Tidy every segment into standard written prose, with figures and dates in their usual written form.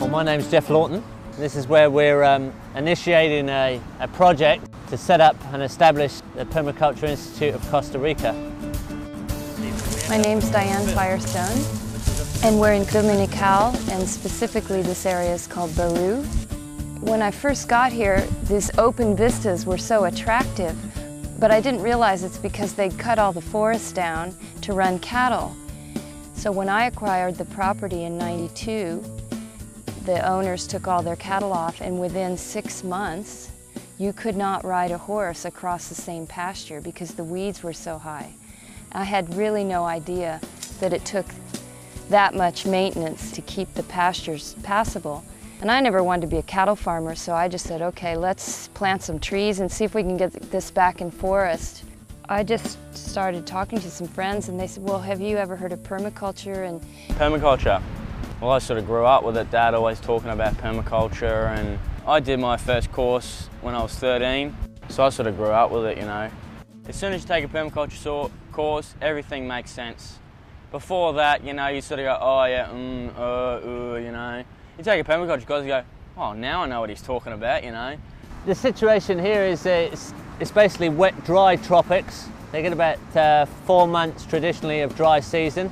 Well, my name's Geoff Lawton. This is where we're initiating a project to set up and establish the Permaculture Institute of Costa Rica. My name's Diane Firestone, and we're in Dominical, and specifically this area is called Baru. When I first got here, these open vistas were so attractive, but I didn't realize it's because they'd cut all the forests down to run cattle. So when I acquired the property in '92, the owners took all their cattle off, and within 6 months, you could not ride a horse across the same pasture because the weeds were so high. I had really no idea that it took that much maintenance to keep the pastures passable. And I never wanted to be a cattle farmer, so I just said, okay, let's plant some trees and see if we can get this back in forest. I just started talking to some friends, and they said, well, have you ever heard of permaculture? And permaculture. Well, I sort of grew up with it. Dad always talking about permaculture, and I did my first course when I was 13, so I sort of grew up with it, you know. As soon as you take a permaculture course, everything makes sense. Before that, you know, you sort of go, oh yeah, you know. You take a permaculture course, you go, oh, now I know what he's talking about, you know. The situation here is it's basically wet, dry tropics. They get about 4 months traditionally of dry season,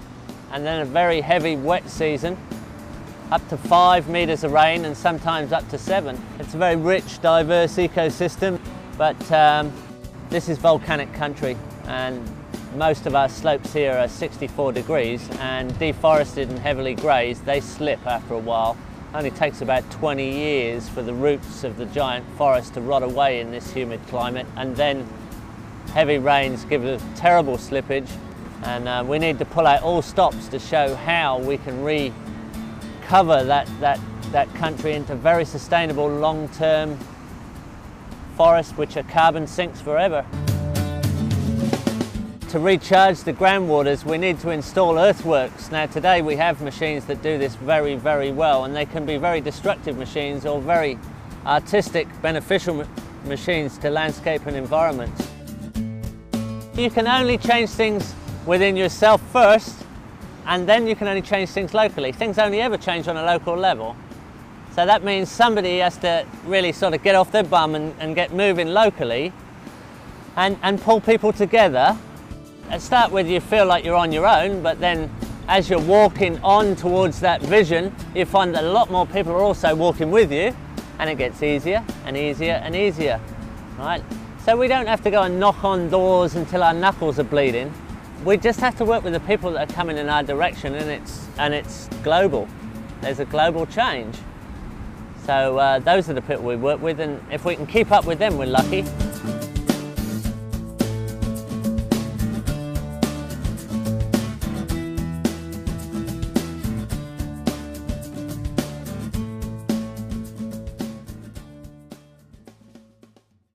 and then a very heavy wet season, up to 5 meters of rain and sometimes up to 7. It's a very rich, diverse ecosystem, but this is volcanic country, and most of our slopes here are 64 degrees, and deforested and heavily grazed, they slip after a while. It only takes about 20 years for the roots of the giant forest to rot away in this humid climate, and then heavy rains give us terrible slippage, and we need to pull out all stops to show how we can recover that country into very sustainable long-term forests which are carbon sinks forever. To recharge the groundwaters, we need to install earthworks. Now today we have machines that do this very, very well, and they can be very destructive machines or very artistic, beneficial machines to landscape and environment. You can only change things within yourself first, and then you can only change things locally. Things only ever change on a local level. So that means somebody has to really sort of get off their bum and get moving locally and pull people together. At start with, you feel like you're on your own, but then as you're walking on towards that vision, you find that a lot more people are also walking with you, and it gets easier and easier and easier, right? So we don't have to go and knock on doors until our knuckles are bleeding. We just have to work with the people that are coming in our direction, and it's global. There's a global change. So those are the people we work with, and if we can keep up with them, we're lucky.